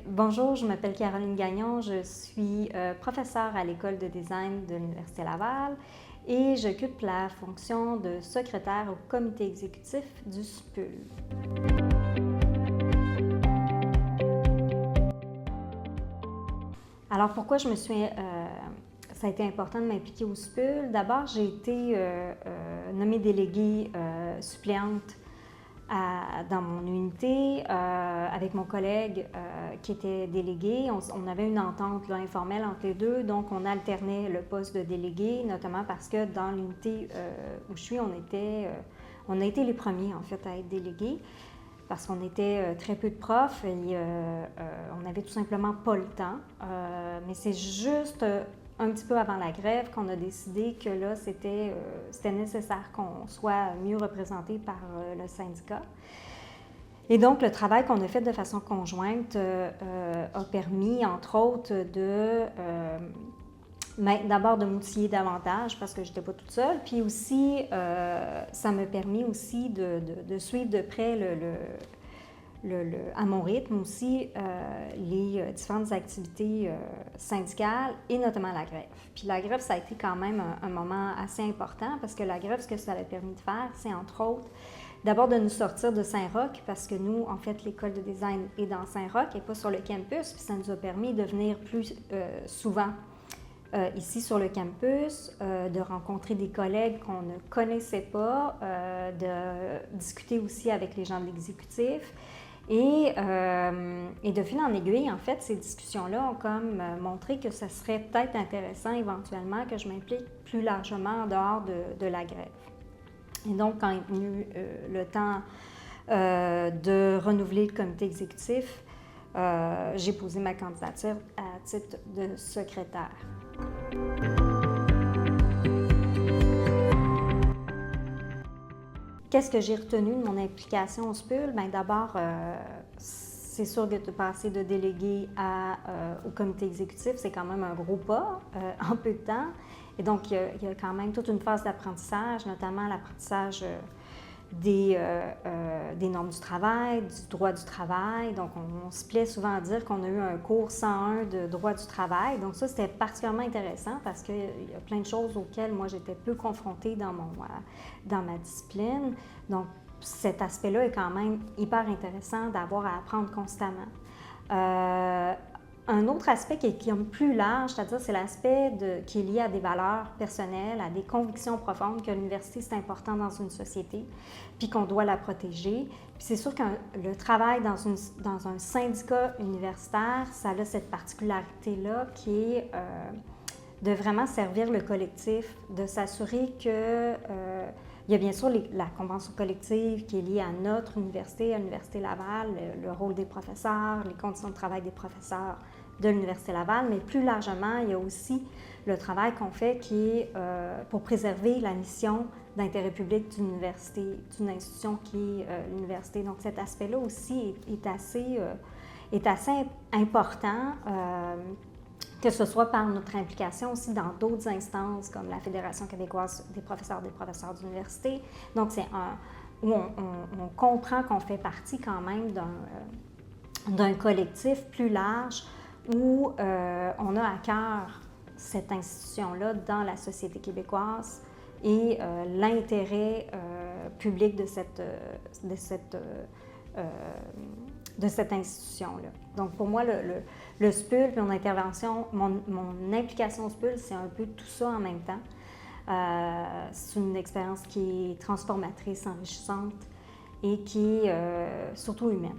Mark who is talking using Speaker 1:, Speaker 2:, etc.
Speaker 1: Bonjour, je m'appelle Caroline Gagnon, je suis professeure à l'École de design de l'Université Laval et j'occupe la fonction de secrétaire au comité exécutif du SPUL. Alors pourquoi ça a été important de m'impliquer au SPUL? D'abord, j'ai été nommée déléguée suppléante dans mon unité avec mon collègue qui était délégué. On avait une entente là, informelle entre les deux, donc on alternait le poste de délégué, notamment parce que dans l'unité où je suis, on a été les premiers en fait à être délégués parce qu'on était très peu de profs et on n'avait tout simplement pas le temps. Mais c'est juste un petit peu avant la grève qu'on a décidé que là, c'était nécessaire qu'on soit mieux représenté par le syndicat. Et donc, le travail qu'on a fait de façon conjointe a permis, entre autres, d'abord de m'outiller davantage parce que je n'étais pas toute seule, puis aussi, ça m'a permis aussi de suivre de près à mon rythme aussi les différentes activités syndicales et notamment la grève. Puis la grève, ça a été quand même un moment assez important parce que la grève, ce que ça a permis de faire, c'est entre autres d'abord de nous sortir de Saint-Roch parce que nous, en fait, l'école de design est dans Saint-Roch et pas sur le campus, puis ça nous a permis de venir plus souvent ici sur le campus, de rencontrer des collègues qu'on ne connaissait pas, de discuter aussi avec les gens de l'exécutif. Et de fil en aiguille, en fait, ces discussions-là ont comme montré que ça serait peut-être intéressant éventuellement que je m'implique plus largement en dehors de la grève. Et donc, quand est venu le temps de renouveler le comité exécutif, j'ai posé ma candidature à titre de secrétaire. Qu'est-ce que j'ai retenu de mon implication au SPUL? Bien, d'abord, c'est sûr que de passer de délégué au comité exécutif, c'est quand même un gros pas en peu de temps. Et donc, il y a quand même toute une phase d'apprentissage, notamment l'apprentissage des normes du travail, du droit du travail. Donc, on se plaît souvent à dire qu'on a eu un cours 101 de droit du travail. Donc, ça, c'était particulièrement intéressant parce qu'il y a plein de choses auxquelles moi, j'étais peu confrontée dans ma discipline. Donc, cet aspect-là est quand même hyper intéressant d'avoir à apprendre constamment. Un autre aspect qui est plus large, c'est-à-dire c'est l'aspect qui est lié à des valeurs personnelles, à des convictions profondes que l'université, c'est important dans une société, puis qu'on doit la protéger. Puis c'est sûr que le travail dans un syndicat universitaire, ça a cette particularité-là qui est de vraiment servir le collectif, de s'assurer que il y a bien sûr la convention collective qui est liée à notre université, à l'Université Laval, le rôle des professeurs, les conditions de travail des professeurs de l'Université Laval, mais plus largement, il y a aussi le travail qu'on fait qui est pour préserver la mission d'intérêt public d'une université, d'une institution qui est l'université. Donc cet aspect-là aussi est assez important. Que ce soit par notre implication aussi dans d'autres instances comme la Fédération québécoise des professeurs d'université. Donc, c'est où on comprend qu'on fait partie quand même d'un collectif plus large où on a à cœur cette institution-là dans la société québécoise et l'intérêt public de cette institution-là. Donc, pour moi, le SPUL, puis mon intervention, mon implication au SPUL, c'est un peu tout ça en même temps. C'est une expérience qui est transformatrice, enrichissante et qui est surtout humaine.